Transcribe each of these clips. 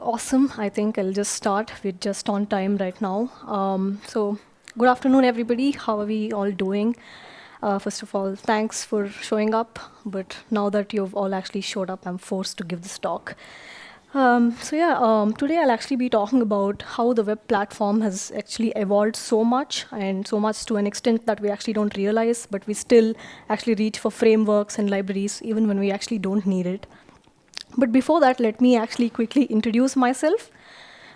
Awesome. I think I'll just start. We're just on time right now. Good afternoon, everybody. How are we all doing? First of all, thanks for showing up. But now that you've all actually showed up, I'm forced to give this talk. Today I'll actually be talking about how the web platform has actually evolved so much, and so much to an extent that we actually don't realize, but we still actually reach for frameworks and libraries even when we actually don't need it. But before that, let me actually quickly introduce myself.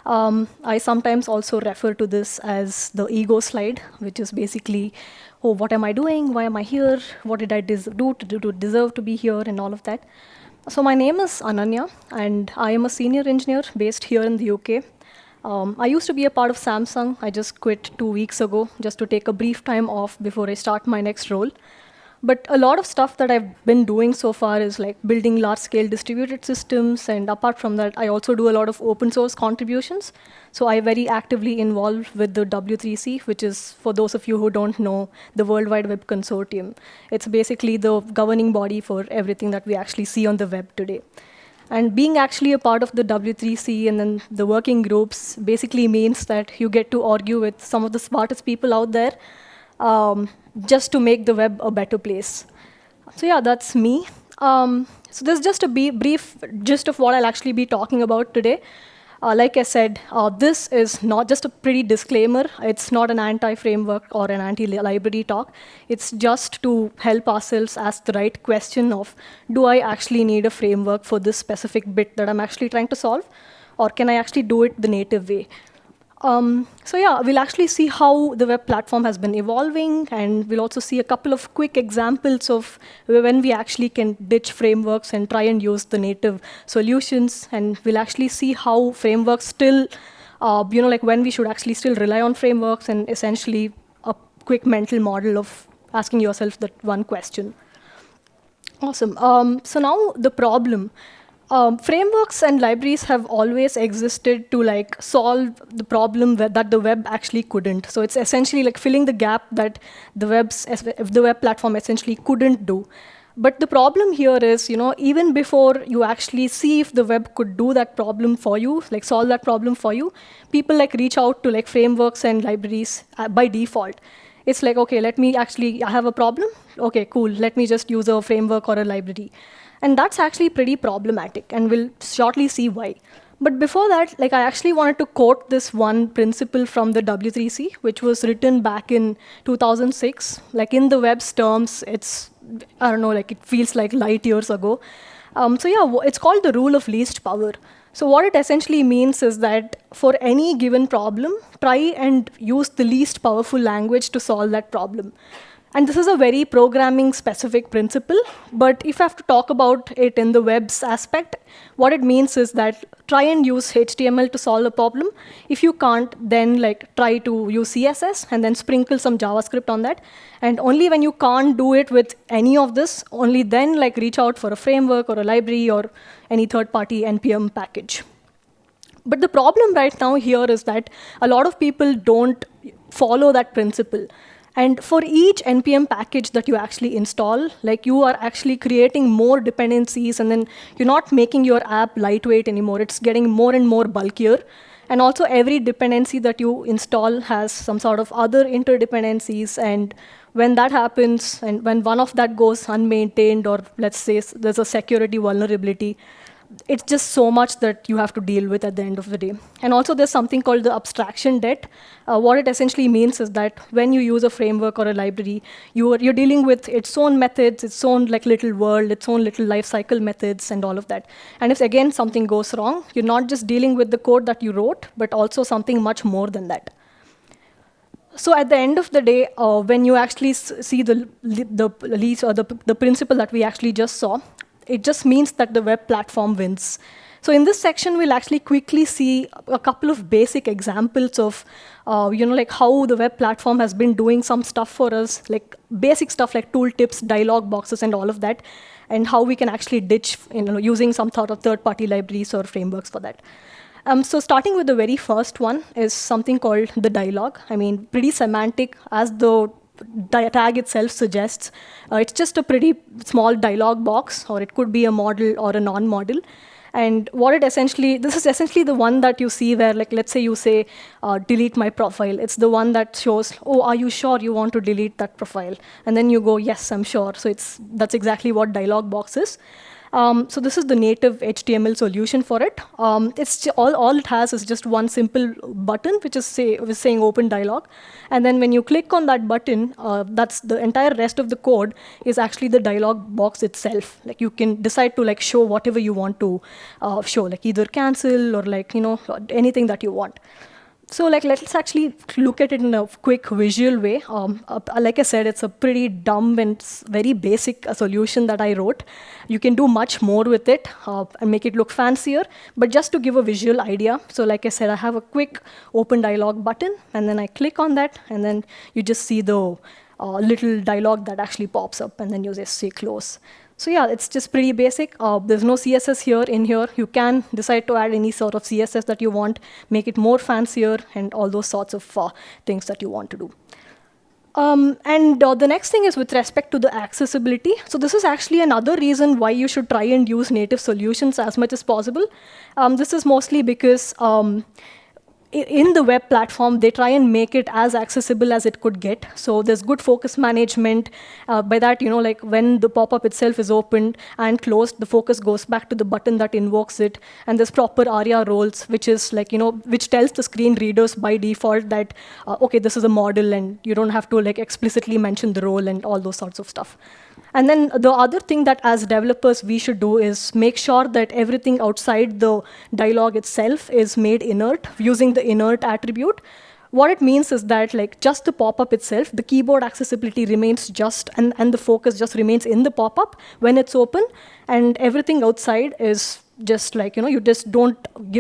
I sometimes also refer to this as the ego slide, which is basically, oh, what am I doing? Why am I here? What did I do to deserve to be here, and all of that. So my name is Ananya, and I am a senior engineer based here in the UK. I used to be a part of Samsung. I just quit 2 weeks ago just to take a brief time off before I start my next role. But a lot of stuff that I've been doing so far is like building large-scale distributed systems, and apart from that, I also do a lot of open source contributions. So I very actively involved with the W3C, which is, for those of you who don't know, the World Wide Web Consortium. It's basically the governing body for everything that we actually see on the web today. And being actually a part of the W3C and then the working groups basically means that you get to argue with some of the smartest people out there, just to make the web a better place. So yeah, that's me. So this is just a brief gist of what I'll actually be talking about today. Like I said, this is not just a pretty disclaimer. It's not an anti-framework or an anti-library talk. It's just to help ourselves ask the right question of, do I actually need a framework for this specific bit that I'm actually trying to solve? Or can I actually do it the native way? We'll actually see how the web platform has been evolving, and we'll also see a couple of quick examples of when we actually can ditch frameworks and try and use the native solutions. And we'll actually see how frameworks still, like when we should actually still rely on frameworks, and essentially a quick mental model of asking yourself that one question. Awesome. So now the problem. Frameworks and libraries have always existed to like solve the problem that the web actually couldn't. So it's essentially like filling the gap that the web platform essentially couldn't do. But the problem here is, even before you actually see if the web could do that problem for you, like solve that problem for you, people like reach out to like frameworks and libraries by default. It's like, okay, I have a problem. Okay, cool. Let me just use a framework or a library. And that's actually pretty problematic, and we'll shortly see why. But before that, like I actually wanted to quote this one principle from the W3C, which was written back in 2006. Like in the web's terms, I don't know, like it feels like light years ago. It's called the rule of least power. So what it essentially means is that for any given problem, try and use the least powerful language to solve that problem. And this is a very programming specific principle, but if I have to talk about it in the web's aspect, what it means is that try and use HTML to solve a problem. If you can't, then like try to use CSS and then sprinkle some JavaScript on that. And only when you can't do it with any of this, only then like reach out for a framework or a library or any third-party NPM package. But the problem right now here is that a lot of people don't follow that principle. And for each NPM package that you actually install, like you are actually creating more dependencies, and then you're not making your app lightweight anymore. It's getting more and more bulkier. And also every dependency that you install has some sort of other interdependencies. And when that happens, and when one of that goes unmaintained, or let's say there's a security vulnerability, it's just so much that you have to deal with at the end of the day. And also there's something called the abstraction debt. What it essentially means is that when you use a framework or a library, you're dealing with its own methods, its own like little world, its own little life cycle methods and all of that. And if again something goes wrong, you're not just dealing with the code that you wrote, but also something much more than that. So at the end of the day, when you actually see the principle that we actually just saw, it just means that the web platform wins. So in this section, we'll actually quickly see a couple of basic examples of, like how the web platform has been doing some stuff for us, like basic stuff like tooltips, dialog boxes, and all of that, and how we can actually ditch, using some sort of third-party libraries or frameworks for that. So starting with the very first one is something called the dialog. I mean, pretty semantic, as the tag itself suggests. It's just a pretty small dialog box, or it could be a model or a non-model. And what it essentially, this is essentially the one that you see where, like, let's say you say, delete my profile. It's the one that shows, oh, are you sure you want to delete that profile? And then you go, yes, I'm sure. So that's exactly what dialog box is. So this is the native HTML solution for it. All it has is just one simple button, which is saying open dialog. And then when you click on that button, that's the entire rest of the code is actually the dialog box itself. Like you can decide to like show whatever you want to show, like either cancel or like, anything that you want. So like, let's actually look at it in a quick visual way. Like I said, it's a pretty dumb and very basic solution that I wrote. You can do much more with it and make it look fancier. But just to give a visual idea, so like I said, I have a quick open dialog button, and then I click on that, and then you just see the little dialog that actually pops up, and then you just say close. So yeah, it's just pretty basic. There's no CSS here in here. You can decide to add any sort of CSS that you want, make it more fancier, and all those sorts of things that you want to do. And the next thing is with respect to the accessibility. So this is actually another reason why you should try and use native solutions as much as possible. This is mostly because in the web platform, they try and make it as accessible as it could get. So there's good focus management. By that, like when the pop-up itself is opened and closed, the focus goes back to the button that invokes it. And there's proper ARIA roles, which is like, which tells the screen readers by default that, okay, this is a model, and you don't have to like explicitly mention the role and all those sorts of stuff. And then the other thing that as developers we should do is make sure that everything outside the dialog itself is made inert using the inert attribute. What it means is that like just the pop-up itself, the keyboard accessibility remains just, and the focus just remains in the pop-up when it's open, and everything outside is just like, you just don't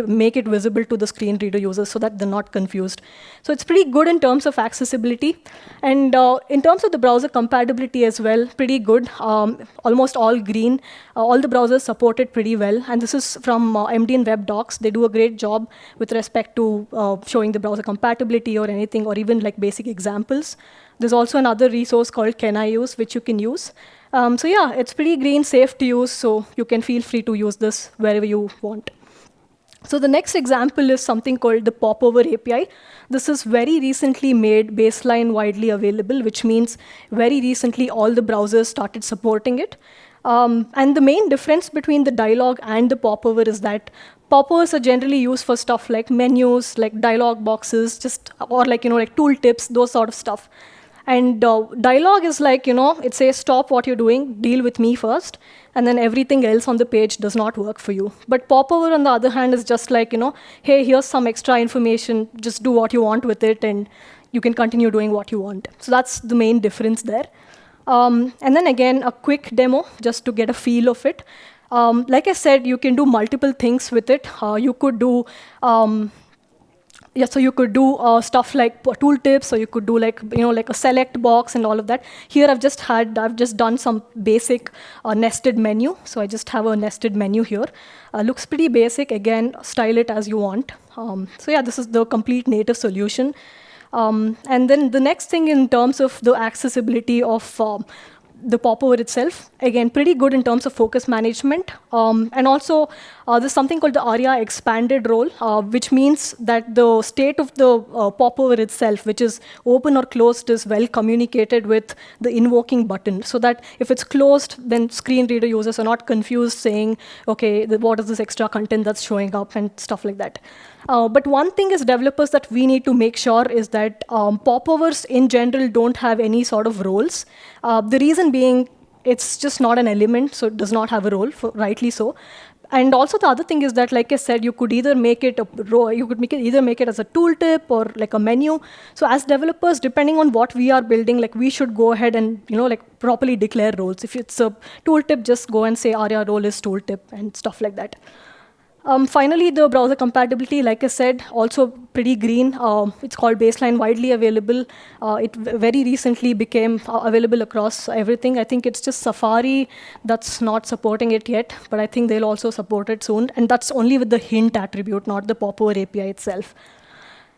make it visible to the screen reader users so that they're not confused. So it's pretty good in terms of accessibility. And in terms of the browser compatibility as well, pretty good. Almost all green. All the browsers support it pretty well. And this is from MDN Web Docs. They do a great job with respect to showing the browser compatibility or anything, or even like basic examples. There's also another resource called Can I Use, which you can use. So yeah, it's pretty green, safe to use, so you can feel free to use this wherever you want. So the next example is something called the Popover API. This is very recently made baseline widely available, which means very recently all the browsers started supporting it. And the main difference between the dialog and the popover is that popovers are generally used for stuff like menus, like dialog boxes, or like, like tooltips, those sort of stuff. And dialog is like, it says, stop what you're doing, deal with me first, and then everything else on the page does not work for you. But popover, on the other hand, is just like, hey, here's some extra information, just do what you want with it, and you can continue doing what you want. So that's the main difference there. And then again, a quick demo, just to get a feel of it. Like I said, you can do multiple things with it. You could do so you could do stuff like tooltips, or you could do like like a select box and all of that. Here I've just done some basic nested menu. So I just have a nested menu here. Looks pretty basic. Again, style it as you want. So yeah, this is the complete native solution. And then the next thing in terms of the accessibility of the popover itself, again, pretty good in terms of focus management. And also, there's something called the ARIA expanded role, which means that the state of the popover itself, which is open or closed, is well communicated with the invoking button, so that if it's closed, then screen reader users are not confused saying, okay, what is this extra content that's showing up and stuff like that. But one thing as developers that we need to make sure is that popovers in general don't have any sort of roles. The reason being, it's just not an element, so it does not have a role, rightly so. And also the other thing is that, like I said, you could either make it a row, you could either make it as a tooltip or like a menu. So as developers, depending on what we are building, like we should go ahead and like properly declare roles. If it's a tooltip, just go and say ARIA role is tooltip and stuff like that. Finally, the browser compatibility, like I said, also pretty green. It's called baseline widely available. It very recently became available across everything. I think it's just Safari that's not supporting it yet, but I think they'll also support it soon. And that's only with the hint attribute, not the popover API itself.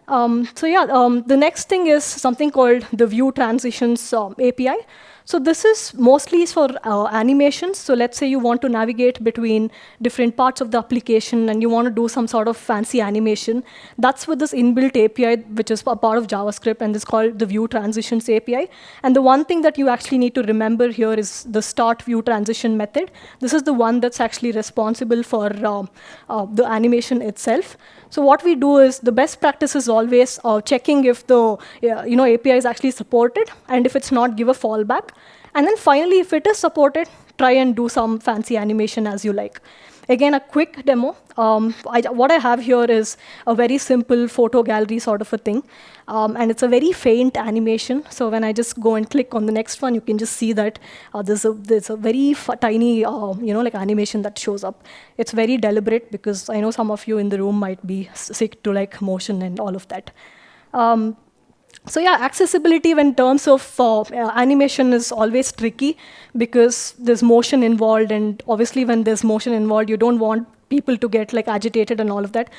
The next thing is something called the View Transitions API. So this is mostly for animations. So let's say you want to navigate between different parts of the application and you want to do some sort of fancy animation. That's with this inbuilt API, which is a part of JavaScript, and it's called the View Transitions API. And the one thing that you actually need to remember here is the start view transition method. This is the one that's actually responsible for the animation itself. So what we do is the best practice is always checking if the API is actually supported, and if it's not, give a fallback. And then finally, if it is supported, try and do some fancy animation as you like. Again, a quick demo. What I have here is a very simple photo gallery sort of a thing. And it's a very faint animation. So when I just go and click on the next one, you can just see that there's a very tiny animation that shows up. It's very deliberate because I know some of you in the room might be sick to like motion and all of that. So yeah, accessibility in terms of animation is always tricky because there's motion involved, and obviously when there's motion involved, you don't want people to get like agitated and all of that.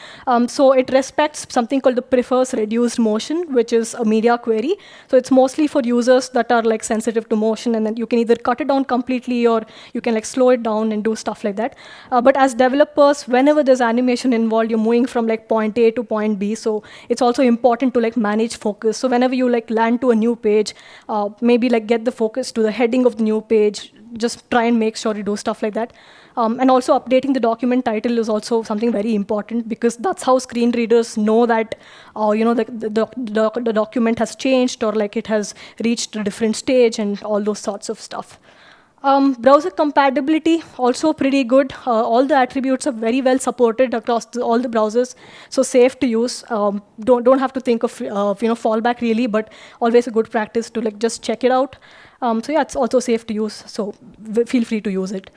So it respects something called the prefers reduced motion, which is a media query. So it's mostly for users that are like sensitive to motion, and then you can either cut it down completely or you can like slow it down and do stuff like that. But as developers, whenever there's animation involved, you're moving from like point A to point B. So it's also important to like manage focus. So whenever you like land to a new page, maybe like get the focus to the heading of the new page. Just try and make sure you do stuff like that. And also updating the document title is also something very important because that's how screen readers know that the document has changed or like it has reached a different stage and all those sorts of stuff. Browser compatibility, also pretty good. All the attributes are very well supported across all the browsers, so safe to use. Don't have to think of fallback really, but always a good practice to like just check it out. So yeah, it's also safe to use, so feel free to use it.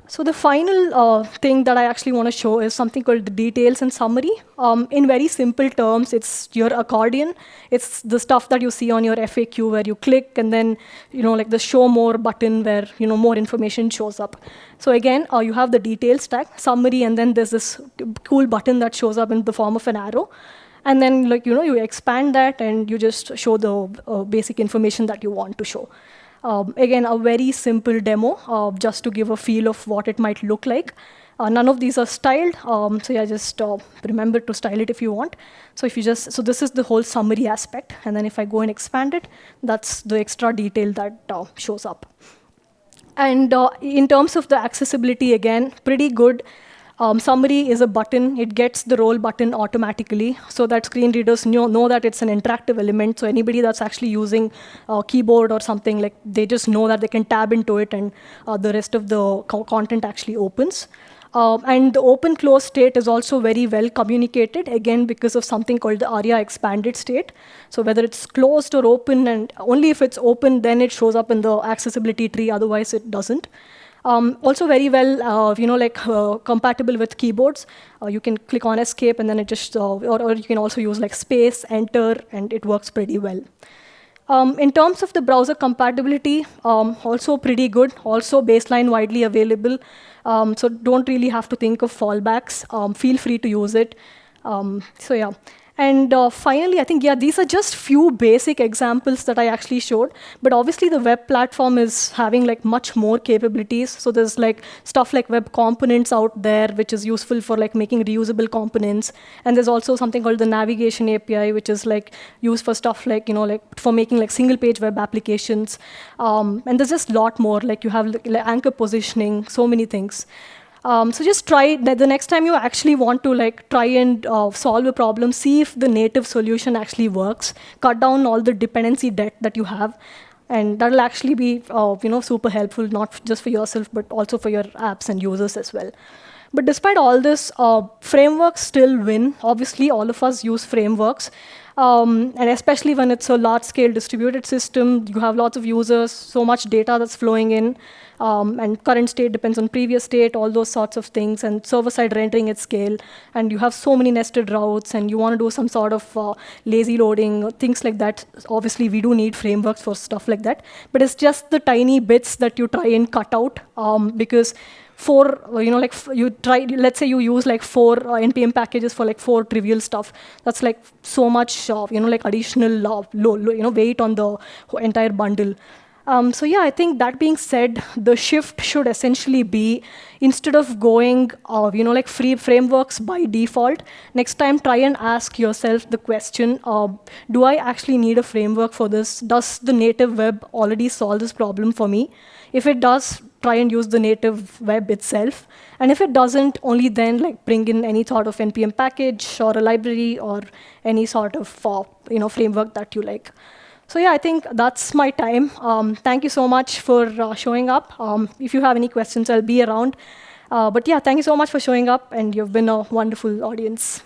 So the final thing that I actually want to show is something called the details and summary. In very simple terms, it's your accordion. It's the stuff that you see on your FAQ where you click and then, like the show more button where, more information shows up. So again, you have the details tag, summary, and then there's this cool button that shows up in the form of an arrow. And then, you expand that and you just show the basic information that you want to show. Again, a very simple demo, just to give a feel of what it might look like. None of these are styled, so yeah, just remember to style it if you want. So this is the whole summary aspect, and then if I go and expand it, that's the extra detail that shows up. And in terms of the accessibility, again, pretty good. Summary is a button. It gets the role button automatically so that screen readers know that it's an interactive element. So anybody that's actually using a keyboard or something, like they just know that they can tab into it and the rest of the content actually opens. And the open-close state is also very well communicated, again, because of something called the ARIA expanded state. So whether it's closed or open, and only if it's open, then it shows up in the accessibility tree, otherwise it doesn't. Also very well, compatible with keyboards. You can click on escape and then it just, or you can also use like space, enter, and it works pretty well. In terms of the browser compatibility, also pretty good, also baseline widely available. So don't really have to think of fallbacks. Feel free to use it. So yeah. And finally, I think, yeah, these are just few basic examples that I actually showed. But obviously, the web platform is having like much more capabilities. So there's like stuff like web components out there, which is useful for like making reusable components. And there's also something called the navigation API, which is like used for stuff like, for making like single page web applications. And there's just a lot more. Like you have like anchor positioning, so many things. So just try that the next time you actually want to like try and solve a problem, see if the native solution actually works. Cut down all the dependency debt that you have, and that'll actually be super helpful, not just for yourself but also for your apps and users as well. But despite all this, frameworks still win. Obviously, all of us use frameworks. And especially when it's a large-scale distributed system, you have lots of users, so much data that's flowing in, and current state depends on previous state, all those sorts of things, and server-side rendering at scale. And you have so many nested routes, and you want to do some sort of lazy loading, things like that. Obviously, we do need frameworks for stuff like that. But it's just the tiny bits that you try and cut out, because four, you try, let's say you use like four NPM packages for like four trivial stuff. That's like so much, like additional weight on the entire bundle. So yeah, I think that being said, the shift should essentially be, instead of going, like free frameworks by default, next time try and ask yourself the question, do I actually need a framework for this? Does the native web already solve this problem for me? If it does, try and use the native web itself. And if it doesn't, only then like bring in any sort of NPM package or a library or any sort of framework that you like. So yeah, I think that's my time. Thank you so much for showing up. If you have any questions, I'll be around. But yeah, thank you so much for showing up, and you've been a wonderful audience.